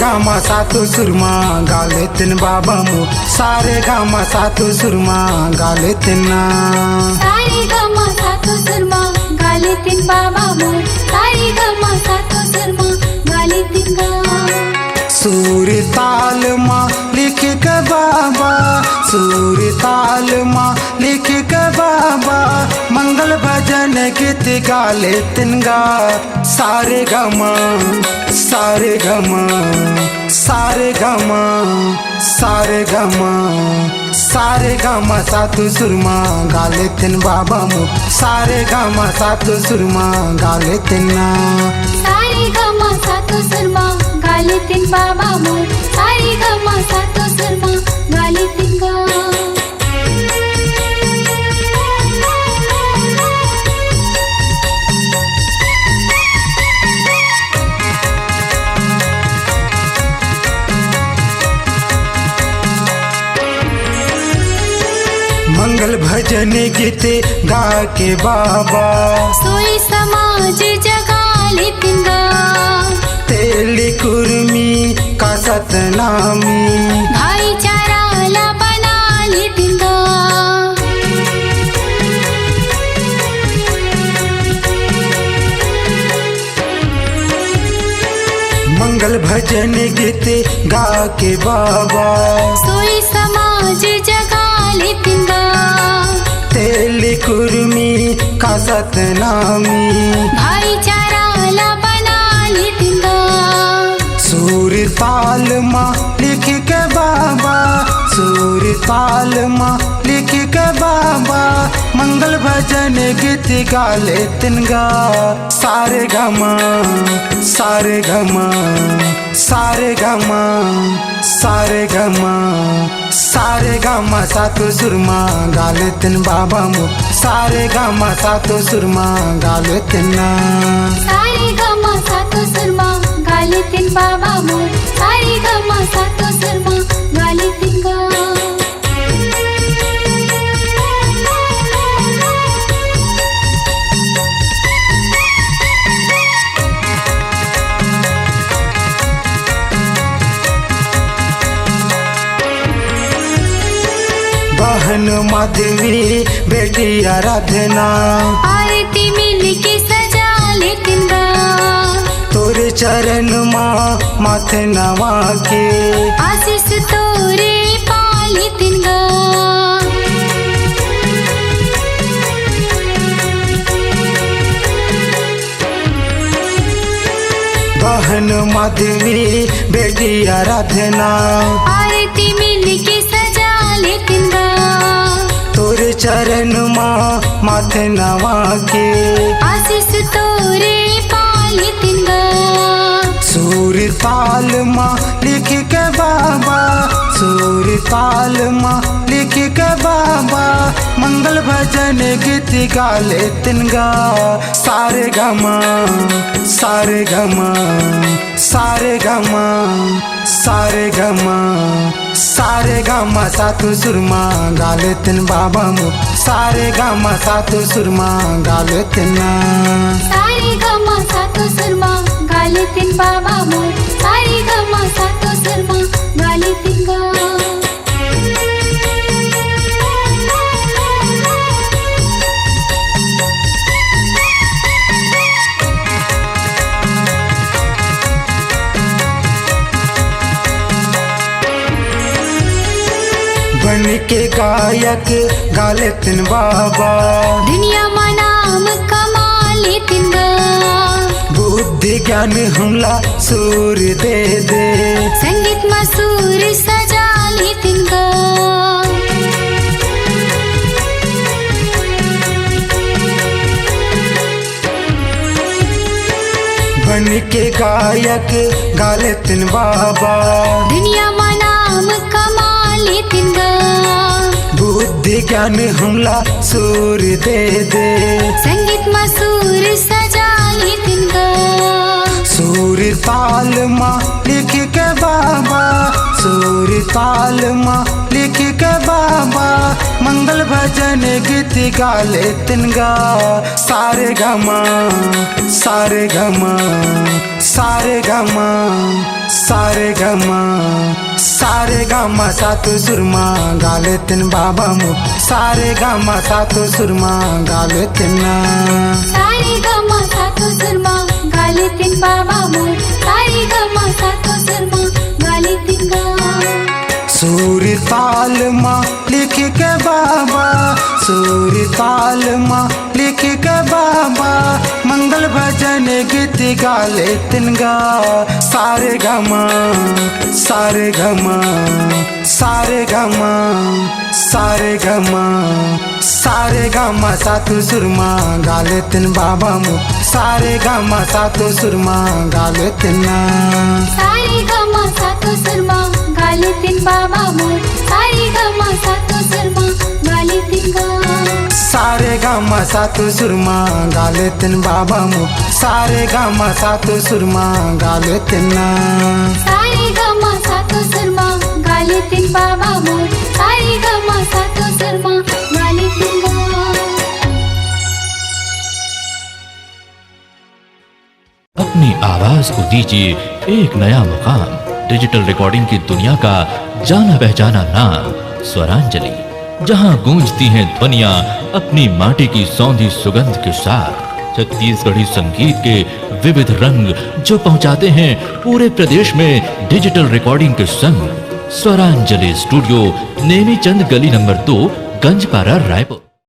गामा सातो सुरमा गाले तिन बाबा मो सारे गामा सातो सुरमा गाले तिना सारे गामा सातो सुरमा गाले तिन बाबा मो सारे गामा सातो सुरमा गाले तिन गा सूर ताल माँ लिख के बाबा सूर ताल माँ लिख के बाबा मंगल भजन गीत गाले तिनगा सारे गमा सारे गमा सारे गमा सारे गमा सारे गामा सातो सुरमा गाले तिन बाबा मो सारे गामा सातो सुरमा गाले तिना सारे गामा सातो सुरमा गाले तिन बाबा मो सारे गामा सातो सुरमा गाले तिन गा मंगल भजन गीत गा के बाबा सोई समाज जगाले तिन गा तेली कुर्मी का सतनामी भाईचारा ला बनाले तिन गा मंगल भजन गीत गा के बाबा सोई समाज जगाले तिन गा तेली कुर्मी का सतनामी भाईचारा ला बनाले तिन गा सूर ताल माँ लिख के बाबा सूर ताल माँ लिख के बाबा मंगल भजन गीत गाले तिनगा सारे गमा सारे गमा सारे गमा सारे गमा सारे गामा सातो सुरमा गाले तिन बाबा मो सारे गामा सातो सुरमा गाले तिना सारे गामा सातो सुरमा गाले तिन बाबा मो सारे गामा सातो सुरमा गाले तिन गा बहन माधवी बेटी आराधना आरती मिल के सजा ले तिन गा तोरे चरण माँ माथे नवा के आशीष तोरे पाले तिन गा बहन माधवी बेटी आराधना आरती मिल के सजा ले तिन गा तोरे चरण माँ माथे नवा के आशीष तोरे पाले तिन गा सूर ताल माँ लिख के बाबा सूर ताल माँ लिख के बाबा मंगल भजन गीत गाले तिनगा सारे गमा सारे गमा सारे गमा सारे गमा सारे गामा सातो सुरमा गाले तिन बाबा मो सारे गामा सातो सुरमा गाले तिना सारे गामा सातो सुरमा गाले तिन बाबा मो सारे गामा सातो सुरमा गाले तिन गा बन के गायक गाले तिन बाबा दुनिया मा नाम कमाले तिन गा बुद्धि ज्ञान हमला सूर दे दे संगीत मा सूर सजा ले तिन गा बन के गायक गाले तिन बाबा दुनिया मा नाम कमाले तिन गा बुद्धि ज्ञान हमला सूर दे दे संगीत मा सूर सजा ले तिन गा सूर ताल माँ लिख के बाबा सूर ताल माँ लिख के बाबा मंगल भजन गीत गाले तिनगा सारे गमा सारे गमा सारे गमा सारे गामा सातो सुरमा गाले तिन बाबा मो सारे गामा सातो सुरमा गाले तिन सारे गमा सातो सुरमा गाले तिन बाबा मोर सारे गमा सातो सुरमा गाले तिन गा सूरी ताल माँ लिख के बाबा सूरी ताल माँ लिख के बाबा मंगल भजन गीत गाले तिन गा सारे गमा सारे गमा सारे गमा सारे गमा सारे गामा सातो सुरमा गाले तिन बाबा मो सारे गामा सातो सुरमा गाले तिन सारे गमा सातो सुरमा गाले तिन बाबा मोर सारे गमा सातो सुरमा गाले तिन गा सारे गामा सातो सुरमा गाले तिन बाबा मो सारे गामा सातो सुरमा गाले तिन सारे गमा सातो सुरमा गाले तिन बाबा मोर सारे गमा सातो सुरमा गाले तिन गा अपनी आवाज को दीजिए एक नया मुकाम। डिजिटल रिकॉर्डिंग की दुनिया का जाना पहचाना नाम स्वरांजलि, जहां गूंजती हैं ध्वनियां अपनी माटी की सौंधी सुगंध के साथ। छत्तीसगढ़ी संगीत के विविध रंग जो पहुंचाते हैं पूरे प्रदेश में डिजिटल रिकॉर्डिंग के संग। स्वरांजलि स्टूडियो, नेमीचंद गली नंबर 2, गंजपारा, रायपुर।